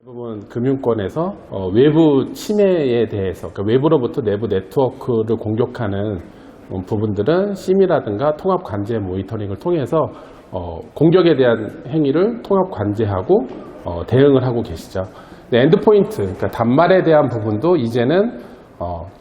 대부분 금융권에서 외부 침해에 대해서, 그러니까 외부로부터 내부 네트워크를 공격하는 부분들은 심이라든가 통합 관제 모니터링을 통해서 공격에 대한 행위를 통합 관제하고 대응을 하고 계시죠. 엔드포인트, 그러니까 단말에 대한 부분도 이제는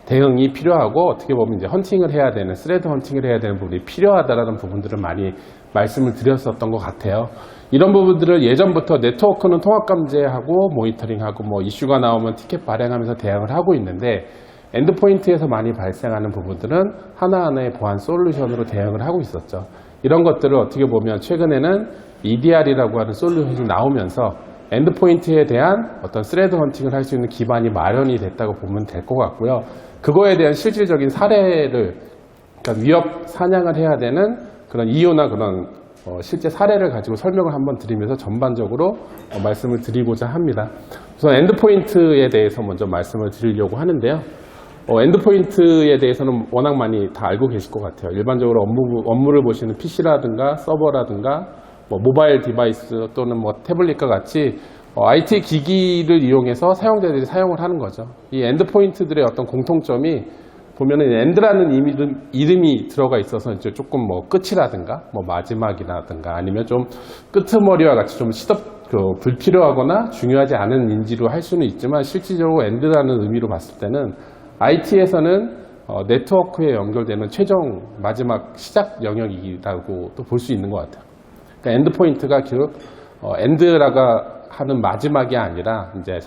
대응이 필요하고, 어떻게 보면 이제 헌팅을 해야 되는, 스레드 헌팅을 해야 되는 부분이 필요하다라는 부분들을 많이 말씀을 드렸었던 것 같아요. 이런 부분들을 예전부터 네트워크는 통합 감지하고 모니터링하고 뭐 이슈가 나오면 티켓 발행하면서 대응을 하고 있는데, 엔드포인트에서 많이 발생하는 부분들은 하나하나의 보안 솔루션으로 대응을 하고 있었죠. 이런 것들을 어떻게 보면 최근에는 EDR이라고 하는 솔루션이 나오면서 엔드포인트에 대한 어떤 스레드 헌팅을 할 수 있는 기반이 마련이 됐다고 보면 될 것 같고요. 그거에 대한 실질적인 사례를, 그러니까 위협 사냥을 해야 되는 그런 이유나 그런 실제 사례를 가지고 설명을 한번 드리면서 전반적으로 말씀을 드리고자 합니다. 우선 엔드포인트에 대해서 먼저 말씀을 드리려고 하는데요. 엔드포인트에 대해서는 워낙 많이 다 알고 계실 것 같아요. 일반적으로 업무를 보시는 PC라든가 서버라든가 뭐 모바일 디바이스 또는 뭐 태블릿과 같이 IT 기기를 이용해서 사용자들이 사용을 하는 거죠. 이 엔드포인트들의 어떤 공통점이 보면은 엔드라는 이름이 들어가 있어서 이제 조금 뭐 끝이라든가 뭐 마지막이라든가 아니면 좀 끄트머리와 같이 좀 불필요하거나 중요하지 않은 인지로 할 수는 있지만, 실질적으로 엔드라는 의미로 봤을 때는 IT에서는 네트워크에 연결되는 최종 마지막 시작 영역이라고 또 볼 수 있는 것 같아요. 그러니까 엔드포인트가 엔드라고 하는 마지막이 아니라 이제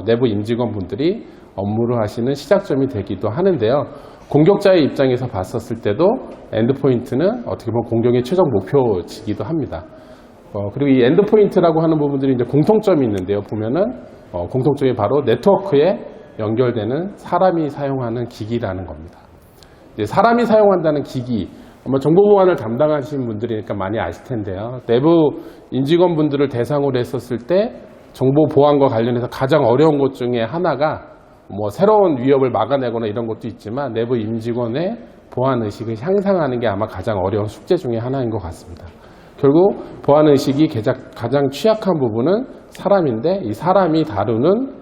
내부 임직원분들이 업무를 하시는 시작점이 되기도 하는데요. 공격자의 입장에서 봤었을 때도 엔드포인트는 어떻게 보면 공격의 최종 목표지기도 합니다. 그리고 이 엔드포인트라고 하는 부분들이 이제 공통점이 있는데요. 보면은 공통점이 바로 네트워크에 연결되는 사람이 사용하는 기기라는 겁니다. 이제 사람이 사용한다는 기기, 아마 정보보안을 담당하시는 분들이니까 많이 아실 텐데요. 내부 임직원분들을 대상으로 했었을 때 정보보안과 관련해서 가장 어려운 것 중에 하나가 뭐 새로운 위협을 막아내거나 이런 것도 있지만, 내부 임직원의 보안의식을 향상하는 게 아마 가장 어려운 숙제 중에 하나인 것 같습니다. 결국 보안의식이 가장 취약한 부분은 사람인데, 이 사람이 다루는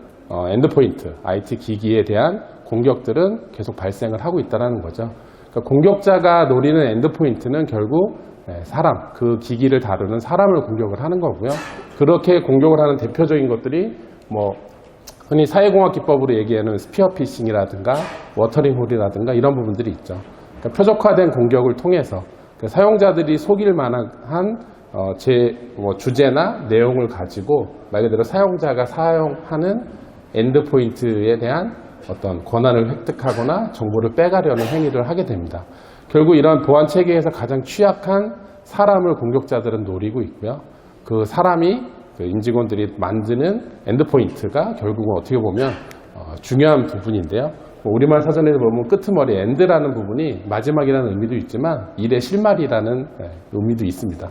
엔드포인트, IT 기기에 대한 공격들은 계속 발생을 하고 있다는 거죠. 그러니까 공격자가 노리는 엔드포인트는 결국 사람, 그 기기를 다루는 사람을 공격을 하는 거고요. 그렇게 공격을 하는 대표적인 것들이 뭐 흔히 사회공학 기법으로 얘기하는 스피어 피싱이라든가 워터링 홀이라든가 이런 부분들이 있죠. 그러니까 표적화된 공격을 통해서 사용자들이 속일 만한 주제나 내용을 가지고 말 그대로 사용자가 사용하는 엔드포인트에 대한 어떤 권한을 획득하거나 정보를 빼가려는 행위를 하게 됩니다. 결국 이런 보안 체계에서 가장 취약한 사람을 공격자들은 노리고 있고요. 그 사람이 임직원들이 만드는 엔드포인트가 결국은 어떻게 보면 중요한 부분인데요. 우리말 사전에 보면 끄트머리 엔드라는 부분이 마지막이라는 의미도 있지만 일의 실마리라는 의미도 있습니다.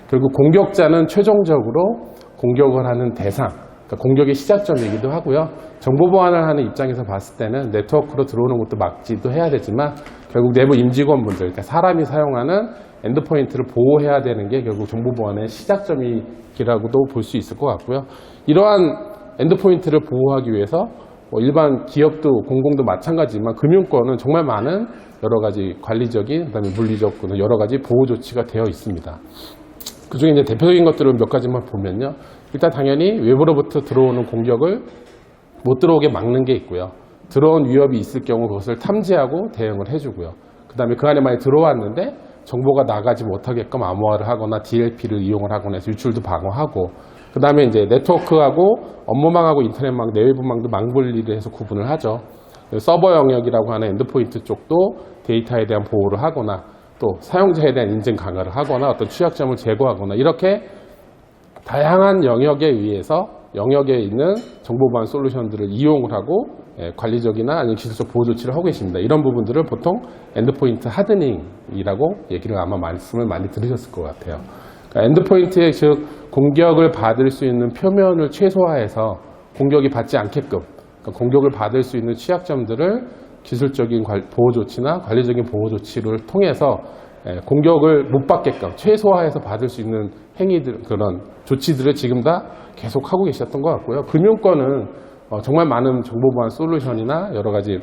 결국 공격자는 최종적으로 공격을 하는 대상, 그러니까 공격의 시작점이기도 하고요. 정보보안을 하는 입장에서 봤을 때는 네트워크로 들어오는 것도 막지도 해야 되지만, 결국 내부 임직원분들, 그러니까 사람이 사용하는 엔드포인트를 보호해야 되는 게 결국 정보보안의 시작점이라고도 볼 수 있을 것 같고요. 이러한 엔드포인트를 보호하기 위해서 일반 기업도 공공도 마찬가지지만 금융권은 정말 많은 여러 가지 관리적인, 그다음에 물리적 여러 가지 보호 조치가 되어 있습니다. 그중에 이제 대표적인 것들을 몇 가지만 보면요. 일단 당연히 외부로부터 들어오는 공격을 못 들어오게 막는 게 있고요. 들어온 위협이 있을 경우 그것을 탐지하고 대응을 해주고요. 그 다음에 그 안에 많이 들어왔는데 정보가 나가지 못하게끔 암호화를 하거나 DLP를 이용을 하거나 해서 유출도 방어하고, 그 다음에 이제 네트워크하고 업무망하고 인터넷망, 내외부망도 망분리를 해서 구분을 하죠. 서버 영역이라고 하는 엔드포인트 쪽도 데이터에 대한 보호를 하거나, 또 사용자에 대한 인증 강화를 하거나 어떤 취약점을 제거하거나, 이렇게 다양한 영역에 있는 정보보안 솔루션들을 이용을 하고 관리적이나 아니면 기술적 보호 조치를 하고 계십니다. 이런 부분들을 보통 엔드포인트 하드닝이라고 얘기를 아마 말씀을 많이 들으셨을 것 같아요. 그러니까 엔드포인트의 즉 공격을 받을 수 있는 표면을 최소화해서 공격이 받지 않게끔, 그러니까 공격을 받을 수 있는 취약점들을 기술적인 보호 조치나 관리적인 보호 조치를 통해서 공격을 못 받게끔 최소화해서 받을 수 있는 행위들, 그런 조치들을 지금 다 계속 하고 계셨던 것 같고요. 금융권은 정말 많은 정보보안 솔루션이나 여러 가지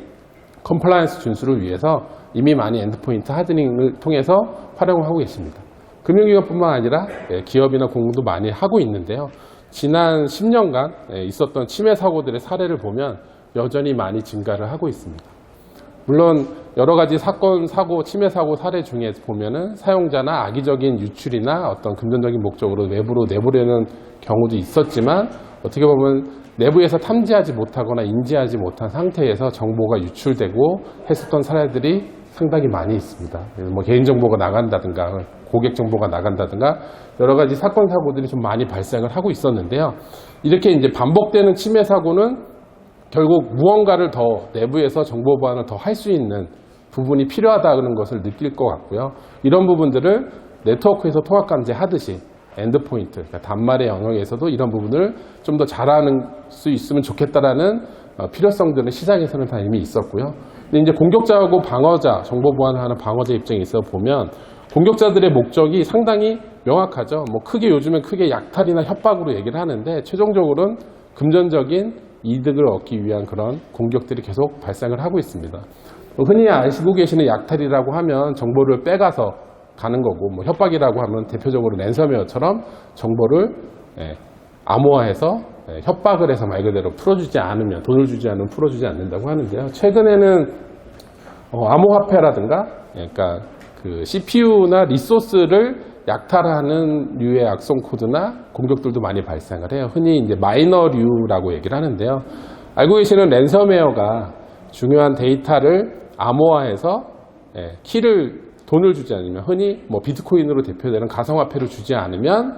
컴플라이언스 준수를 위해서 이미 많이 엔드포인트 하드닝을 통해서 활용을 하고 계십니다. 금융기관뿐만 아니라 기업이나 공무도 많이 하고 있는데요. 지난 10년간 있었던 침해 사고들의 사례를 보면 여전히 많이 증가를 하고 있습니다. 물론 여러 가지 사건, 사고, 침해 사고 사례 중에 보면은 사용자나 악의적인 유출이나 어떤 금전적인 목적으로 외부로 내보내는 경우도 있었지만 어떻게 보면 내부에서 탐지하지 못하거나 인지하지 못한 상태에서 정보가 유출되고 했었던 사례들이 상당히 많이 있습니다. 뭐 개인정보가 나간다든가 고객 정보가 나간다든가 여러 가지 사건 사고들이 좀 많이 발생을 하고 있었는데요. 이렇게 이제 반복되는 침해 사고는 결국 무언가를 더 내부에서 정보 보안을 더 할 수 있는 부분이 필요하다는 것을 느낄 것 같고요. 이런 부분들을 네트워크에서 통합 감지 하듯이 엔드포인트, 그러니까 단말의 영역에서도 이런 부분을 좀 더 잘하는 수 있으면 좋겠다라는 필요성들은 시장에서는 다 이미 있었고요. 근데 이제 공격자하고 방어자, 정보 보안을 하는 방어자 입장에 있어 보면 공격자들의 목적이 상당히 명확하죠. 뭐 요즘엔 크게 약탈이나 협박으로 얘기를 하는데 최종적으로는 금전적인 이득을 얻기 위한 그런 공격들이 계속 발생을 하고 있습니다. 흔히 아시고 계시는 약탈이라고 하면 정보를 빼가서 가는 거고, 뭐 협박이라고 하면 대표적으로 랜섬웨어처럼 정보를 암호화해서 협박을 해서 말 그대로 풀어주지 않으면, 돈을 주지 않으면 풀어주지 않는다고 하는데요. 최근에는 암호화폐라든가, 그러니까 그 CPU나 리소스를 약탈하는 류의 악성 코드나 공격들도 많이 발생을 해요. 흔히 이제 마이너류라고 얘기를 하는데요. 알고 계시는 랜섬웨어가 중요한 데이터를 암호화해서 돈을 주지 않으면, 흔히 뭐 비트코인으로 대표되는 가상화폐를 주지 않으면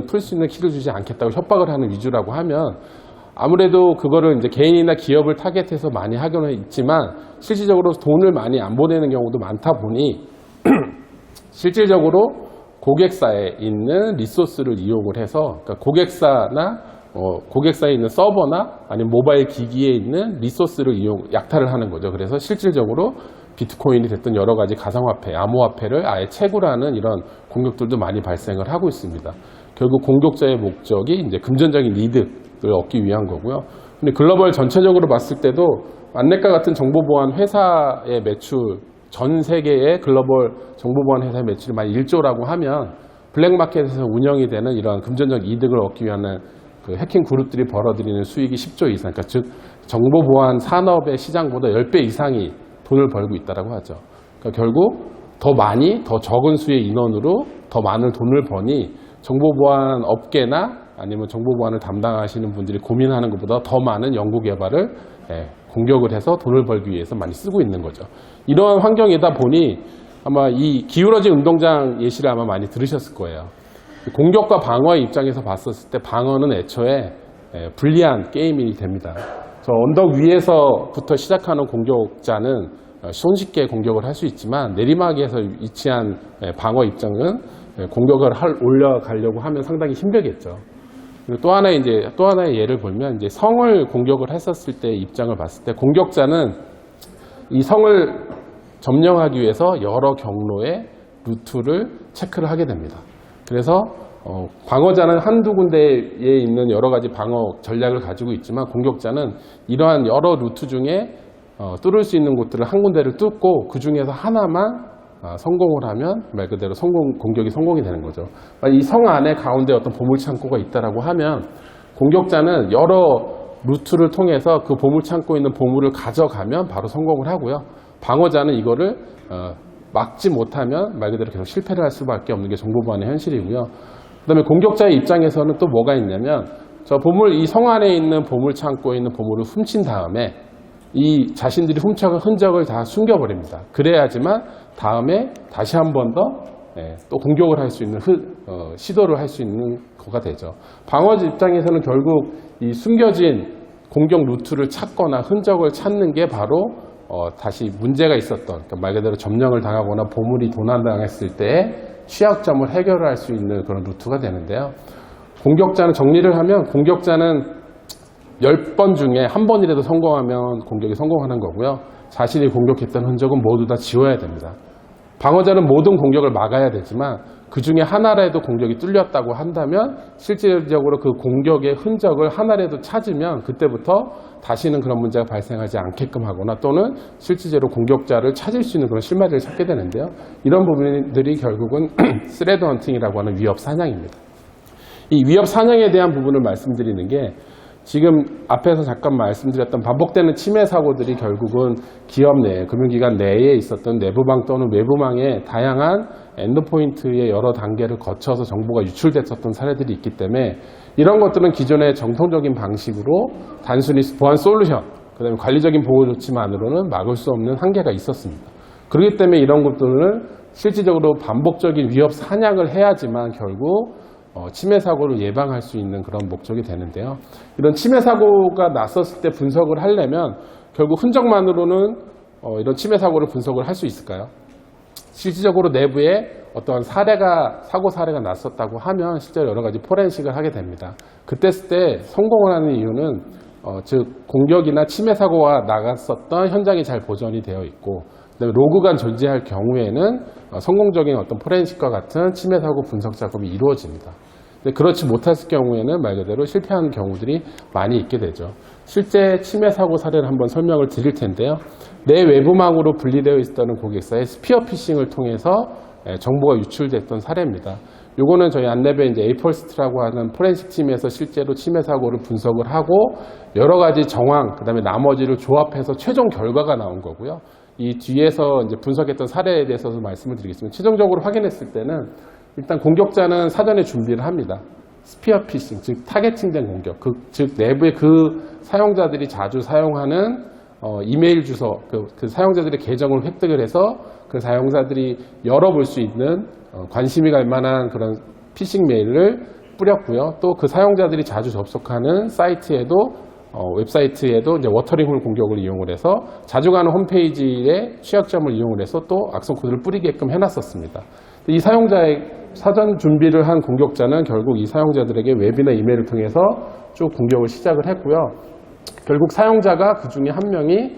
풀 수 있는 키를 주지 않겠다고 협박을 하는 위주라고 하면, 아무래도 그거를 이제 개인이나 기업을 타겟해서 많이 하고는 있지만 실질적으로 돈을 많이 안 보내는 경우도 많다 보니 실질적으로 고객사에 있는 리소스를 이용을 해서, 그러니까 고객사에 있는 서버나 아니면 모바일 기기에 있는 리소스를 약탈을 하는 거죠. 그래서 실질적으로 비트코인이 됐든 여러 가지 가상화폐, 암호화폐를 아예 채굴하는 이런 공격들도 많이 발생을 하고 있습니다. 결국 공격자의 목적이 이제 금전적인 이득을 얻기 위한 거고요. 근데 글로벌 전체적으로 봤을 때도 만넷과 같은 정보보안 회사의 매출, 전 세계의 글로벌 정보보안 회사의 매출이 만 1조라고 하면 블랙마켓에서 운영이 되는 이런 금전적 이득을 얻기 위한 그 해킹 그룹들이 벌어들이는 수익이 10조 이상, 그러니까 즉 정보보안 산업의 시장보다 10배 이상이 돈을 벌고 있다고 하죠. 그러니까 결국 더 많이, 더 적은 수의 인원으로 더 많은 돈을 버니 정보보안 업계나 아니면 정보보안을 담당하시는 분들이 고민하는 것보다 더 많은 연구개발을 공격을 해서 돈을 벌기 위해서 많이 쓰고 있는 거죠. 이러한 환경이다 보니 아마 이 기울어진 운동장 예시를 아마 많이 들으셨을 거예요. 공격과 방어의 입장에서 봤었을 때 방어는 애초에 불리한 게임이 됩니다. 언덕 위에서부터 시작하는 공격자는 손쉽게 공격을 할 수 있지만 내리막에서 위치한 방어 입장은 공격을 올려가려고 하면 상당히 힘들겠죠. 그리고 또 하나의 예를 보면 이제 성을 공격을 했었을 때 입장을 봤을 때 공격자는 이 성을 점령하기 위해서 여러 경로의 루트를 체크를 하게 됩니다. 그래서 방어자는 한두 군데에 있는 여러 가지 방어 전략을 가지고 있지만 공격자는 이러한 여러 루트 중에 뚫을 수 있는 곳들을 한 군데를 뚫고 그 중에서 하나만 성공을 하면 말 그대로 공격이 성공이 되는 거죠. 이 성 안에 가운데 어떤 보물창고가 있다라고 하면 공격자는 여러 루트를 통해서 그 보물창고에 있는 보물을 가져가면 바로 성공을 하고요. 방어자는 이거를 막지 못하면 말 그대로 계속 실패를 할 수밖에 없는 게 정보보안의 현실이고요. 그 다음에 공격자의 입장에서는 또 뭐가 있냐면 이 성 안에 있는 보물창고에 있는 보물을 훔친 다음에 이 자신들이 훔쳐간 흔적을 다 숨겨버립니다. 그래야지만 다음에 다시 한 번 더 또 공격을 할 수 있는 시도를 할 수 있는 거가 되죠. 방어자 입장에서는 결국 이 숨겨진 공격 루트를 찾거나 흔적을 찾는 게 바로 다시 문제가 있었던, 그러니까 말 그대로 점령을 당하거나 보물이 도난당했을 때의 취약점을 해결할 수 있는 그런 루트가 되는데요. 공격자는 정리를 하면 공격자는 10번 중에 한 번이라도 성공하면 공격이 성공하는 거고요. 자신이 공격했던 흔적은 모두 다 지워야 됩니다. 방어자는 모든 공격을 막아야 되지만 그 중에 하나라도 공격이 뚫렸다고 한다면 실질적으로 그 공격의 흔적을 하나라도 찾으면 그때부터 다시는 그런 문제가 발생하지 않게끔 하거나 또는 실질적으로 공격자를 찾을 수 있는 그런 실마리를 찾게 되는데요. 이런 부분들이 결국은 스레드 헌팅이라고 하는 위협 사냥입니다. 이 위협 사냥에 대한 부분을 말씀드리는 게 지금 앞에서 잠깐 말씀드렸던 반복되는 침해 사고들이 결국은 기업 내, 금융기관 내에 있었던 내부망 또는 외부망의 다양한 엔드포인트의 여러 단계를 거쳐서 정보가 유출됐었던 사례들이 있기 때문에 이런 것들은 기존의 정통적인 방식으로 단순히 보안 솔루션, 그 다음에 관리적인 보호 조치만으로는 막을 수 없는 한계가 있었습니다. 그렇기 때문에 이런 것들은 실질적으로 반복적인 위협 사냥을 해야지만 결국 침해 사고를 예방할 수 있는 그런 목적이 되는데요. 이런 침해 사고가 났었을 때 분석을 하려면 결국 흔적만으로는 이런 침해 사고를 분석을 할 수 있을까요? 실질적으로 내부에 어떠한 사고 사례가 났었다고 하면 실제로 여러 가지 포렌식을 하게 됩니다. 그때 성공을 하는 이유는 즉 공격이나 침해 사고가 나갔었던 현장이 잘 보존이 되어 있고 그다음에 로그가 존재할 경우에는 성공적인 어떤 포렌식과 같은 침해 사고 분석 작업이 이루어집니다. 근데 그렇지 못했을 경우에는 말 그대로 실패하는 경우들이 많이 있게 되죠. 실제 침해 사고 사례를 한번 설명을 드릴 텐데요. 내 외부망으로 분리되어 있었던 고객사의 스피어 피싱을 통해서 정보가 유출됐던 사례입니다. 요거는 저희 안랩의 이제 에이펄스트라고 하는 포렌식 팀에서 실제로 침해 사고를 분석을 하고 여러 가지 정황, 그 다음에 나머지를 조합해서 최종 결과가 나온 거고요. 이 뒤에서 이제 분석했던 사례에 대해서도 말씀을 드리겠습니다. 최종적으로 확인했을 때는 일단 공격자는 사전에 준비를 합니다. 스피어 피싱, 즉 타겟팅된 공격, 즉 내부의 그 사용자들이 자주 사용하는 이메일 주소, 그 사용자들의 계정을 획득을 해서 그 사용자들이 열어볼 수 있는 관심이 갈 만한 그런 피싱 메일을 뿌렸고요. 또 그 사용자들이 자주 접속하는 사이트에도 웹사이트에도 이제 워터링홀 공격을 이용을 해서 자주 가는 홈페이지의 취약점을 이용을 해서 또 악성 코드를 뿌리게끔 해놨었습니다. 이 사용자의 사전 준비를 한 공격자는 결국 이 사용자들에게 웹이나 이메일을 통해서 쭉 공격을 시작을 했고요. 결국 사용자가 그 중에 한 명이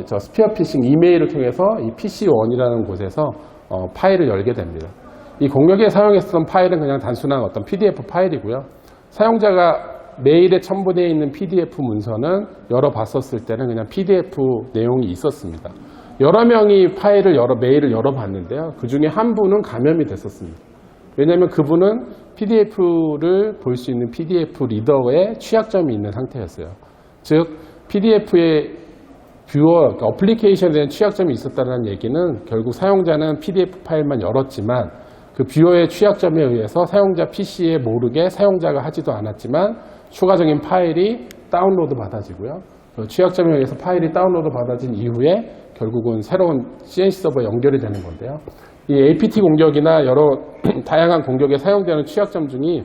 저 스피어 피싱 이메일을 통해서 이 PC1이라는 곳에서 파일을 열게 됩니다. 이 공격에 사용했던 파일은 그냥 단순한 어떤 PDF 파일이고요. 사용자가 메일에 첨부되어 있는 PDF 문서는 열어봤었을 때는 그냥 PDF 내용이 있었습니다. 여러 명이 메일을 열어봤는데요. 그 중에 한 분은 감염이 됐었습니다. 왜냐하면 그분은 PDF를 볼 수 있는 PDF 리더에 취약점이 있는 상태였어요. 즉, PDF의 뷰어, 그러니까 어플리케이션에 대한 취약점이 있었다는 얘기는 결국 사용자는 PDF 파일만 열었지만 그 뷰어의 취약점에 의해서 사용자 PC에 모르게 사용자가 하지도 않았지만 추가적인 파일이 다운로드 받아지고요. 취약점에 의해서 파일이 다운로드 받아진 이후에 결국은 새로운 CNC 서버에 연결이 되는 건데요. 이 APT 공격이나 여러 다양한 공격에 사용되는 취약점 중이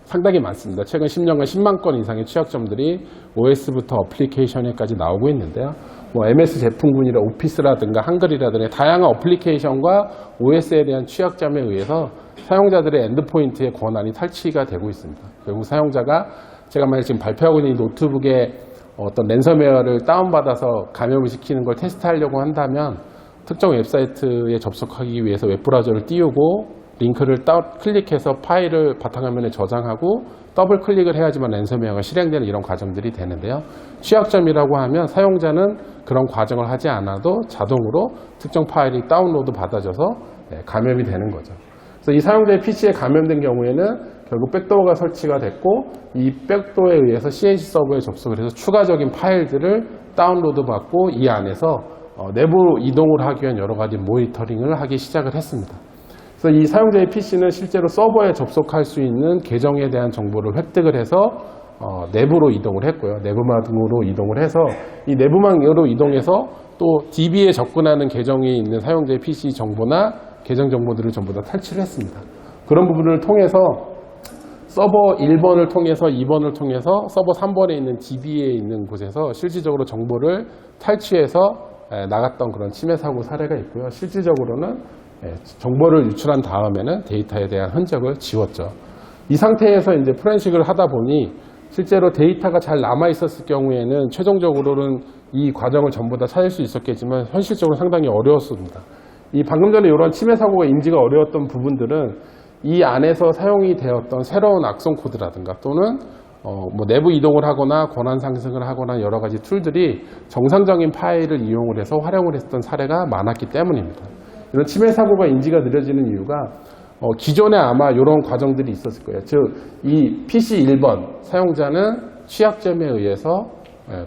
상당히 많습니다. 최근 10년간 10만 건 이상의 취약점들이 OS부터 어플리케이션에까지 나오고 있는데요. MS 제품군이나 오피스라든가 한글이라든가 다양한 어플리케이션과 OS에 대한 취약점에 의해서 사용자들의 엔드포인트의 권한이 탈취가 되고 있습니다. 결국 사용자가 제가 만약 지금 발표하고 있는 이 노트북에 어떤 랜섬웨어를 다운받아서 감염을 시키는 걸 테스트하려고 한다면 특정 웹사이트에 접속하기 위해서 웹브라우저를 띄우고 링크를 클릭해서 파일을 바탕화면에 저장하고 더블 클릭을 해야지만 랜섬웨어가 실행되는 이런 과정들이 되는데요. 취약점이라고 하면 사용자는 그런 과정을 하지 않아도 자동으로 특정 파일이 다운로드 받아져서 감염이 되는 거죠. 그래서 이 사용자의 PC에 감염된 경우에는 결국 백도어가 설치가 됐고 이 백도어에 의해서 CNC 서버에 접속을 해서 추가적인 파일들을 다운로드 받고 이 안에서 내부 이동을 하기 위한 여러 가지 모니터링을 하기 시작을 했습니다. 그래서 이 사용자의 PC는 실제로 서버에 접속할 수 있는 계정에 대한 정보를 획득을 해서 내부로 이동을 했고요. 내부망으로 이동을 해서 이 내부망으로 이동해서 또 DB에 접근하는 계정이 있는 사용자의 PC 정보나 계정 정보들을 전부 다 탈취를 했습니다. 그런 부분을 통해서 서버 1번을 통해서 2번을 통해서 서버 3번에 있는 DB에 있는 곳에서 실질적으로 정보를 탈취해서 나갔던 그런 침해 사고 사례가 있고요. 실질적으로는 정보를 유출한 다음에는 데이터에 대한 흔적을 지웠죠. 이 상태에서 이제 포렌식을 하다 보니 실제로 데이터가 잘 남아 있었을 경우에는 최종적으로는 이 과정을 전부 다 찾을 수 있었겠지만 현실적으로 상당히 어려웠습니다. 이 방금 전에 이런 침해 사고가 인지가 어려웠던 부분들은 이 안에서 사용이 되었던 새로운 악성 코드라든가 또는 뭐 내부 이동을 하거나 권한 상승을 하거나 여러 가지 툴들이 정상적인 파일을 이용을 해서 활용을 했던 사례가 많았기 때문입니다. 이런 침해 사고가 인지가 느려지는 이유가 기존에 아마 이런 과정들이 있었을 거예요. 즉, 이 PC 1번 사용자는 취약점에 의해서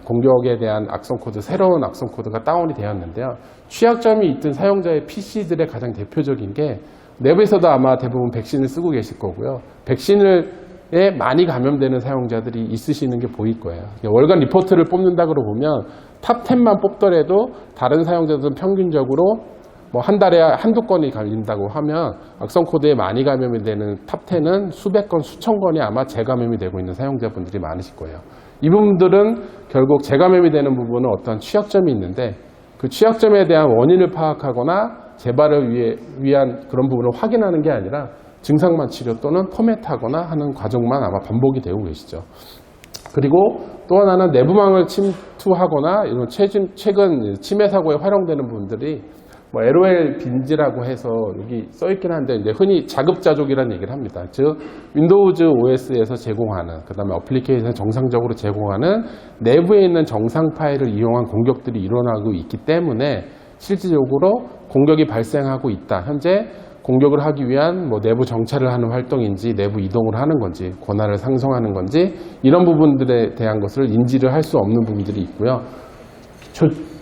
공격에 대한 악성 코드, 새로운 악성 코드가 다운이 되었는데요. 취약점이 있던 사용자의 PC들의 가장 대표적인 게 내부에서도 아마 대부분 백신을 쓰고 계실 거고요. 백신에 많이 감염되는 사용자들이 있으시는 게 보일 거예요. 월간 리포트를 뽑는다고 보면 탑 10만 뽑더라도 다른 사용자들은 평균적으로 뭐 한 달에 한두 건이 걸린다고 하면 악성 코드에 많이 감염이 되는 탑 10은 수백 건, 수천 건이 아마 재감염이 되고 있는 사용자분들이 많으실 거예요. 이 부분들은 결국 재감염이 되는 부분은 어떤 취약점이 있는데 그 취약점에 대한 원인을 파악하거나 재발을 위한 그런 부분을 확인하는 게 아니라 증상만 치료 또는 포맷하거나 하는 과정만 아마 반복이 되고 계시죠. 그리고 또 하나는 내부망을 침투하거나 이런 최근 침해 사고에 활용되는 분들이 뭐 LOL 빈지라고 해서 여기 써있긴 한데 이제 흔히 자급자족이라는 얘기를 합니다. 즉 윈도우즈 OS에서 제공하는 그 다음에 어플리케이션 정상적으로 제공하는 내부에 있는 정상 파일을 이용한 공격들이 일어나고 있기 때문에 실질적으로 공격이 발생하고 있다. 현재 공격을 하기 위한 뭐 내부 정찰을 하는 활동인지 내부 이동을 하는 건지 권한을 상성하는 건지 이런 부분들에 대한 것을 인지를 할 수 없는 부분들이 있고요.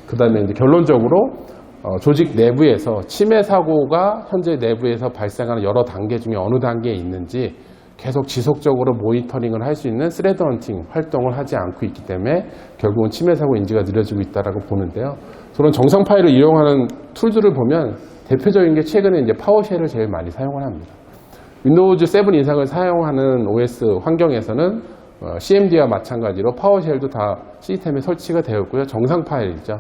그 다음에 이제 결론적으로 조직 내부에서 침해 사고가 현재 내부에서 발생하는 여러 단계 중에 어느 단계에 있는지 계속 지속적으로 모니터링을 할 수 있는 스레드 헌팅 활동을 하지 않고 있기 때문에 결국은 침해 사고 인지가 느려지고 있다고 보는데요. 그런 정상 파일을 이용하는 툴들을 보면 대표적인 게 최근에 이제 파워쉘을 제일 많이 사용을 합니다. 윈도우즈 7 이상을 사용하는 OS 환경에서는 CMD와 마찬가지로 파워쉘도 다 시스템에 설치가 되어 있고요. 정상 파일이죠.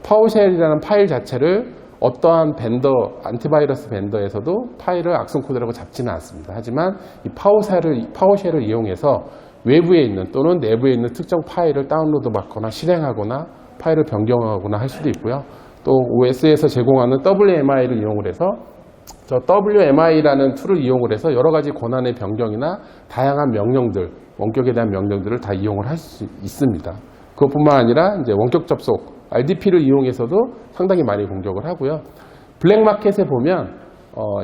파워쉘이라는 파일 자체를 어떠한 벤더, 안티바이러스 벤더에서도 파일을 악성 코드라고 잡지는 않습니다. 하지만 이 파워쉘을 이용해서 외부에 있는 또는 내부에 있는 특정 파일을 다운로드 받거나 실행하거나 파일을 변경하거나 할 수도 있고요. 또 OS에서 제공하는 WMI를 이용을 해서 저 WMI라는 툴을 이용을 해서 여러 가지 권한의 변경이나 다양한 명령들, 원격에 대한 명령들을 다 이용을 할 수 있습니다. 그것뿐만 아니라 이제 원격 접속, RDP를 이용해서도 상당히 많이 공격을 하고요. 블랙마켓에 보면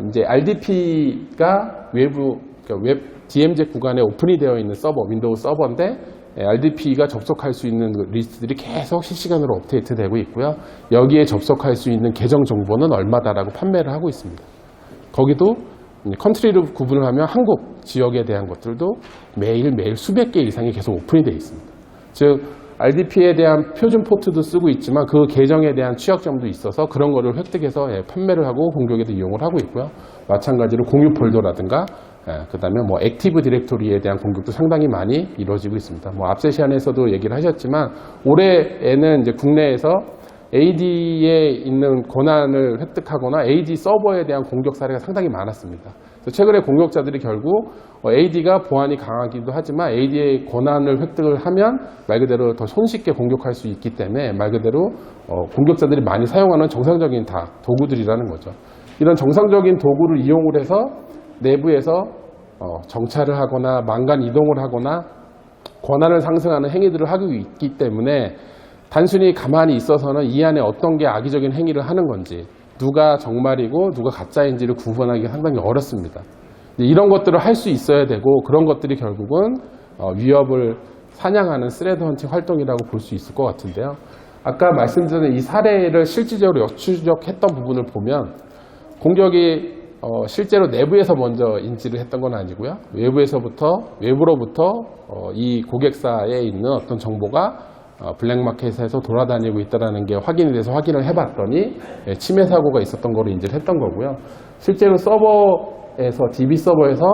이제 RDP가 외부 그러니까 웹 DMZ 구간에 오픈이 되어 있는 서버, 윈도우 서버인데 RDP가 접속할 수 있는 리스트들이 계속 실시간으로 업데이트되고 있고요. 여기에 접속할 수 있는 계정 정보는 얼마다라고 판매를 하고 있습니다. 거기도 컨트리를 구분을 하면 한국 지역에 대한 것들도 매일 수백 개 이상이 계속 오픈이 되어 있습니다. 즉 RDP에 대한 표준 포트도 쓰고 있지만 그 계정에 대한 취약점도 있어서 그런 거를 획득해서 판매를 하고 공격에도 이용을 하고 있고요. 마찬가지로 공유 폴더라든가 그 다음에 뭐 액티브 디렉토리에 대한 공격도 상당히 많이 이루어지고 있습니다. 뭐 앞 세션에서도 얘기를 하셨지만 올해에는 이제 국내에서 AD에 있는 권한을 획득하거나 AD 서버에 대한 공격 사례가 상당히 많았습니다. 그래서 최근에 공격자들이 결국 AD가 보안이 강하기도 하지만 AD의 권한을 획득을 하면 말 그대로 더 손쉽게 공격할 수 있기 때문에 말 그대로 공격자들이 많이 사용하는 정상적인 다 도구들이라는 거죠. 이런 정상적인 도구를 이용을 해서 내부에서 정찰을 하거나 망간 이동을 하거나 권한을 상승하는 행위들을 하고 있기 때문에 단순히 가만히 있어서는 이 안에 어떤 게 악의적인 행위를 하는 건지 누가 정말이고 누가 가짜인지를 구분하기가 상당히 어렵습니다. 이런 것들을 할 수 있어야 되고 그런 것들이 결국은 위협을 사냥하는 스레드 헌팅 활동이라고 볼 수 있을 것 같은데요. 아까 말씀드린 이 사례를 실질적으로 역추적했던 부분을 보면 공격이 실제로 내부에서 먼저 인지를 했던 건 아니고요. 외부로부터 이 고객사에 있는 어떤 정보가 블랙마켓에서 돌아다니고 있다는 게 확인이 돼서 확인을 해봤더니 침해 사고가 있었던 거로 인지를 했던 거고요. 실제로 서버에서 DB 서버에서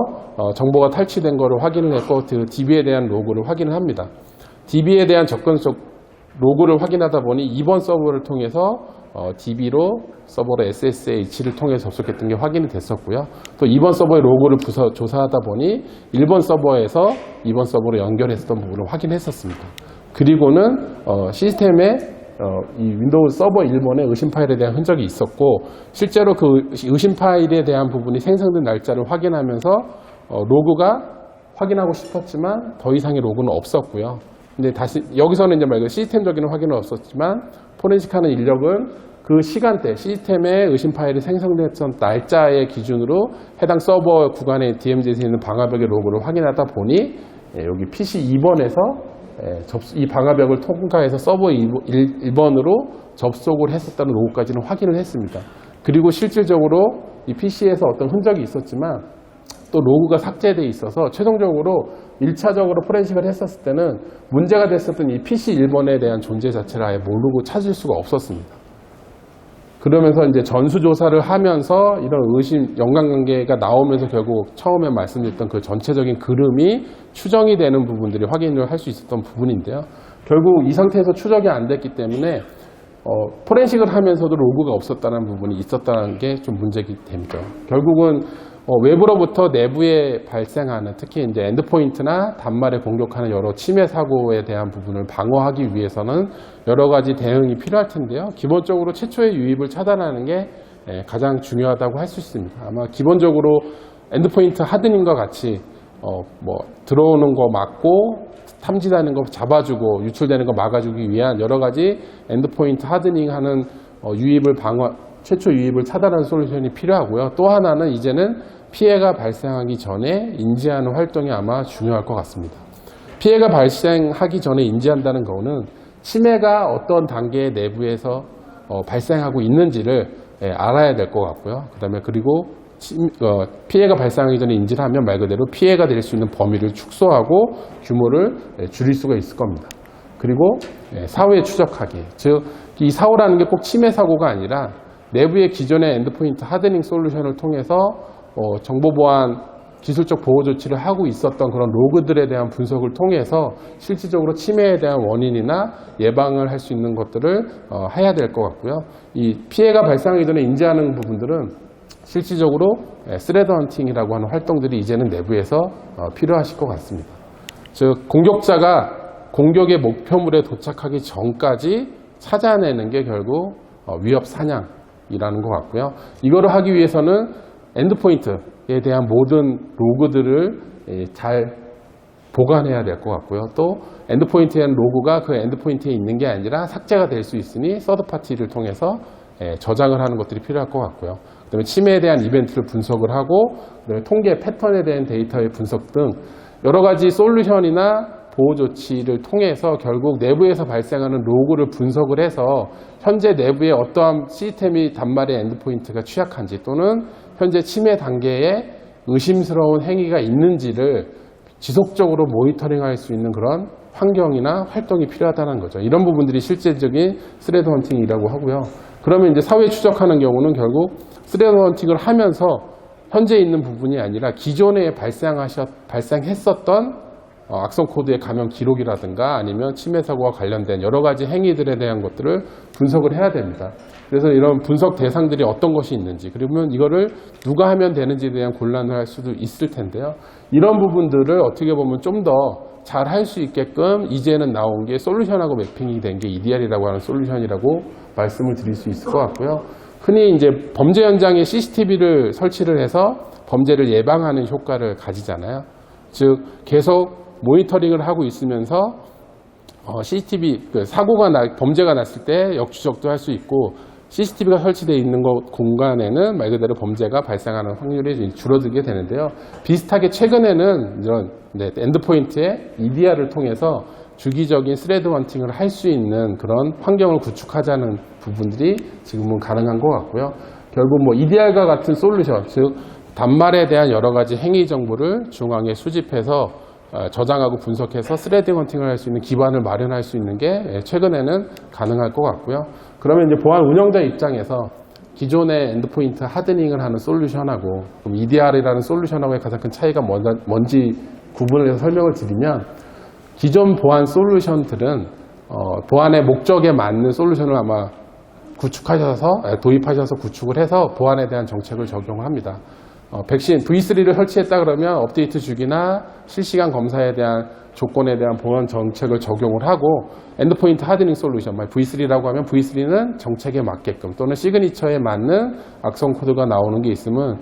정보가 탈취된 거를 확인을 했고 그 DB에 대한 로그를 확인을 합니다. DB에 대한 접근성 로그를 확인하다 보니 2번 서버를 통해서 DB로 서버로 SSH를 통해서 접속했던 게 확인이 됐었고요. 또 2번 서버의 로그를 조사하다 보니 1번 서버에서 2번 서버로 연결했었던 부분을 확인했었습니다. 그리고는 시스템에 이 윈도우 서버 1번에 의심 파일에 대한 흔적이 있었고, 실제로 그 의심 파일에 대한 부분이 생성된 날짜를 확인하면서 로그가 확인하고 싶었지만 더 이상의 로그는 없었고요. 근데 다시 여기서는 이제 말 그대로 시스템적인 확인은 없었지만 포렌식하는 인력은 그 시간대 시스템에 의심 파일이 생성됐던 날짜의 기준으로 해당 서버 구간의 DMZ에 있는 방화벽의 로그를 확인하다 보니 여기 PC 2번에서 이 방화벽을 통과해서 서버 1번으로 접속을 했었다는 로그까지는 확인을 했습니다. 그리고 실질적으로 이 PC에서 어떤 흔적이 있었지만 또 로그가 삭제되어 있어서 최종적으로 1차적으로 포렌식을 했었을 때는 문제가 됐었던 이 PC 1번에 대한 존재 자체를 아예 모르고 찾을 수가 없었습니다. 그러면서 이제 전수조사를 하면서 이런 의심, 연관관계가 나오면서 결국 처음에 말씀드렸던 그 전체적인 그림이 추정이 되는 부분들이 확인을 할 수 있었던 부분인데요. 결국 이 상태에서 추적이 안 됐기 때문에 포렌식을 하면서도 로그가 없었다는 부분이 있었다는 게 좀 문제가 됩니다. 결국은 외부로부터 내부에 발생하는 특히 이제 엔드포인트나 단말에 공격하는 여러 침해 사고에 대한 부분을 방어하기 위해서는 여러 가지 대응이 필요할 텐데요. 기본적으로 최초의 유입을 차단하는 게 가장 중요하다고 할 수 있습니다. 아마 기본적으로 엔드포인트 하드닝과 같이 들어오는 거 막고 탐지되는 거 잡아주고 유출되는 거 막아주기 위한 여러 가지 엔드포인트 하드닝하는 유입을 최초 유입을 차단하는 솔루션이 필요하고요. 또 하나는 이제는 피해가 발생하기 전에 인지하는 활동이 아마 중요할 것 같습니다. 피해가 발생하기 전에 인지한다는 거는 침해가 어떤 단계의 내부에서 발생하고 있는지를 알아야 될 것 같고요. 그다음에 그리고 피해가 발생하기 전에 인지를 하면 말 그대로 피해가 될 수 있는 범위를 축소하고 규모를 줄일 수가 있을 겁니다. 그리고 사후에 추적하기, 즉 이 사고라는 게 꼭 침해 사고가 아니라 내부의 기존의 엔드포인트 하드닝 솔루션을 통해서 정보보안 기술적 보호 조치를 하고 있었던 그런 로그들에 대한 분석을 통해서 실질적으로 침해에 대한 원인이나 예방을 할 수 있는 것들을 해야 될 것 같고요. 이 피해가 발생하기 전에 인지하는 부분들은 실질적으로 스레드 헌팅이라고 하는 활동들이 이제는 내부에서 필요하실 것 같습니다. 즉 공격자가 공격의 목표물에 도착하기 전까지 찾아내는 게 결국 위협 사냥이라는 것 같고요. 이거를 하기 위해서는 엔드포인트에 대한 모든 로그들을 잘 보관해야 될 것 같고요. 또 엔드포인트에 대한 로그가 그 엔드포인트에 있는 게 아니라 삭제가 될 수 있으니 서드파티를 통해서 저장을 하는 것들이 필요할 것 같고요. 그다음에 침해에 대한 이벤트를 분석을 하고 통계 패턴에 대한 데이터의 분석 등 여러 가지 솔루션이나 보호 조치를 통해서 결국 내부에서 발생하는 로그를 분석을 해서 현재 내부에 어떠한 시스템이 단말의 엔드포인트가 취약한지 또는 현재 침해 단계에 의심스러운 행위가 있는지를 지속적으로 모니터링할 수 있는 그런 환경이나 활동이 필요하다는 거죠. 이런 부분들이 실제적인 스레드 헌팅이라고 하고요. 그러면 이제 사회 추적하는 경우는 결국 스레드 헌팅을 하면서 현재 있는 부분이 아니라 기존에 발생했었던 악성 코드의 감염 기록이라든가 아니면 침해 사고와 관련된 여러 가지 행위들에 대한 것들을 분석을 해야 됩니다. 그래서 이런 분석 대상들이 어떤 것이 있는지 그러면 이거를 누가 하면 되는지에 대한 곤란을 할 수도 있을 텐데요. 이런 부분들을 어떻게 보면 좀 더 잘 할 수 있게끔 이제는 나온 게 솔루션하고 매핑이 된 게 EDR이라고 하는 솔루션이라고 말씀을 드릴 수 있을 것 같고요. 흔히 이제 범죄 현장에 CCTV를 설치를 해서 범죄를 예방하는 효과를 가지잖아요. 즉 계속 모니터링을 하고 있으면서 CCTV 범죄가 났을 때 역추적도 할 수 있고 CCTV가 설치되어 있는 공간에는 말 그대로 범죄가 발생하는 확률이 줄어들게 되는데요. 비슷하게 최근에는 이런 엔드포인트의 EDR을 통해서 주기적인 스레드 헌팅을 할 수 있는 그런 환경을 구축하자는 부분들이 지금은 가능한 것 같고요. 결국 EDR과 같은 솔루션, 즉 단말에 대한 여러 가지 행위 정보를 중앙에 수집해서 저장하고 분석해서 스레드 헌팅을 할 수 있는 기반을 마련할 수 있는 게 최근에는 가능할 것 같고요. 그러면 이제 보안 운영자 입장에서 기존의 엔드포인트 하드닝을 하는 솔루션하고 EDR이라는 솔루션하고의 가장 큰 차이가 뭔지 구분을 해서 설명을 드리면 기존 보안 솔루션들은 보안의 목적에 맞는 솔루션을 아마 도입하셔서 구축을 해서 보안에 대한 정책을 적용합니다. 백신 V3를 설치했다 그러면 업데이트 주기나 실시간 검사에 대한 조건에 대한 보안 정책을 적용을 하고 엔드포인트 하드닝 솔루션, V3라고 하면 V3는 정책에 맞게끔 또는 시그니처에 맞는 악성 코드가 나오는 게 있으면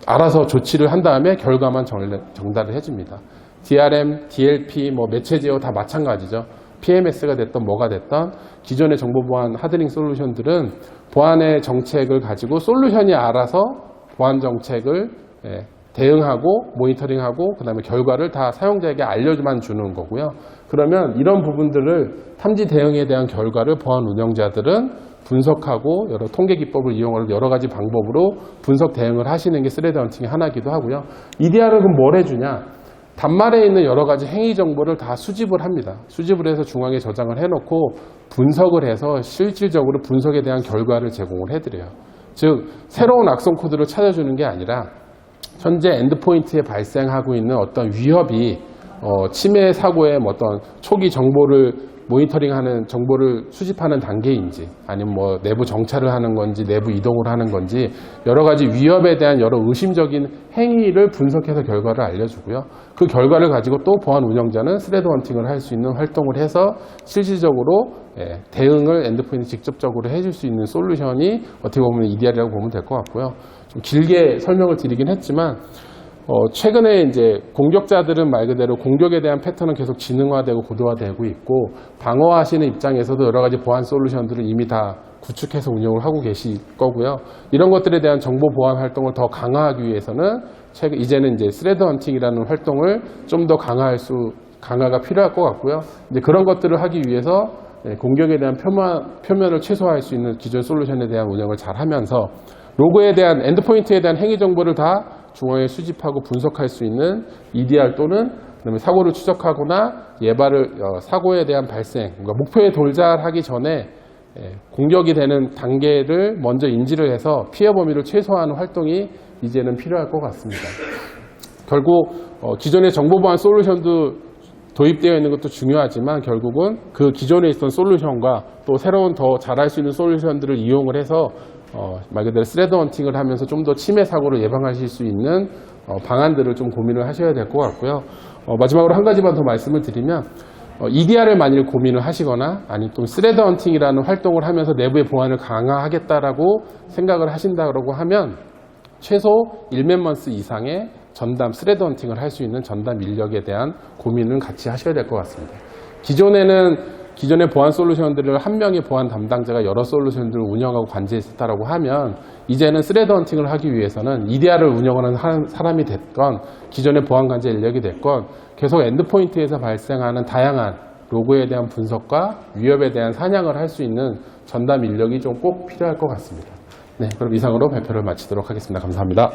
알아서 조치를 한 다음에 결과만 전달을 해줍니다. DRM, DLP, 매체 제어 다 마찬가지죠. PMS가 됐던 뭐가 됐던 기존의 정보 보안 하드닝 솔루션들은 보안의 정책을 가지고 솔루션이 알아서 보안 정책을 대응하고 모니터링하고 그 다음에 결과를 다 사용자에게 알려만 주는 거고요. 그러면 이런 부분들을 탐지 대응에 대한 결과를 보안 운영자들은 분석하고 여러 통계 기법을 이용하는 여러 가지 방법으로 분석 대응을 하시는 게 스레드 헌팅의 하나이기도 하고요. EDR은 그럼 뭘 해주냐? 단말에 있는 여러 가지 행위 정보를 다 수집을 합니다. 수집을 해서 중앙에 저장을 해놓고 분석을 해서 실질적으로 분석에 대한 결과를 제공을 해드려요. 즉 새로운 악성 코드를 찾아주는 게 아니라 현재 엔드포인트에 발생하고 있는 어떤 위협이 침해 사고의 어떤 초기 정보를 모니터링하는 정보를 수집하는 단계인지 아니면 내부 정찰을 하는 건지 내부 이동을 하는 건지 여러 가지 위협에 대한 여러 의심적인 행위를 분석해서 결과를 알려주고요. 그 결과를 가지고 또 보안 운영자는 스레드 헌팅을 할 수 있는 활동을 해서 실질적으로 대응을 엔드포인트 직접적으로 해줄 수 있는 솔루션이 어떻게 보면 EDR이라고 보면 될 것 같고요. 좀 길게 설명을 드리긴 했지만 최근에 이제 공격자들은 말 그대로 공격에 대한 패턴은 계속 지능화되고 고도화되고 있고 방어하시는 입장에서도 여러 가지 보안 솔루션들을 이미 다 구축해서 운영을 하고 계실 거고요. 이런 것들에 대한 정보 보안 활동을 더 강화하기 위해서는 이제는 이제 스레드 헌팅이라는 활동을 좀 더 강화가 필요할 것 같고요. 이제 그런 것들을 하기 위해서 공격에 대한 표면을 최소화할 수 있는 기존 솔루션에 대한 운영을 잘 하면서 로그에 대한 엔드포인트에 대한 행위 정보를 다 중앙에 수집하고 분석할 수 있는 EDR 또는 그다음에 사고를 추적하거나 사고에 대한 발생, 그러니까 목표에 돌달하기 전에 공격이 되는 단계를 먼저 인지를 해서 피해 범위를 최소화하는 활동이 이제는 필요할 것 같습니다. 결국 기존의 정보보안 솔루션도 도입되어 있는 것도 중요하지만 결국은 그 기존에 있던 솔루션과 또 새로운 더 잘할 수 있는 솔루션들을 이용을 해서 말 그대로 스레드 헌팅을 하면서 좀 더 침해 사고를 예방하실 수 있는 방안들을 좀 고민을 하셔야 될 것 같고요. 마지막으로 한 가지만 더 말씀을 드리면 EDR을 만일 고민을 하시거나 아니면 또 스레드 헌팅이라는 활동을 하면서 내부의 보안을 강화하겠다라고 생각을 하신다고 하면 최소 1멤버스 이상의 전담 스레드 헌팅을 할 수 있는 전담 인력에 대한 고민은 같이 하셔야 될 것 같습니다. 기존의 보안 솔루션들을 한 명의 보안 담당자가 여러 솔루션들을 운영하고 관제했다라고 하면 이제는 스레드 헌팅을 하기 위해서는 EDR을 운영하는 사람이 됐건 기존의 보안 관제 인력이 됐건 계속 엔드포인트에서 발생하는 다양한 로그에 대한 분석과 위협에 대한 사냥을 할 수 있는 전담 인력이 좀 꼭 필요할 것 같습니다. 네, 그럼 이상으로 발표를 마치도록 하겠습니다. 감사합니다.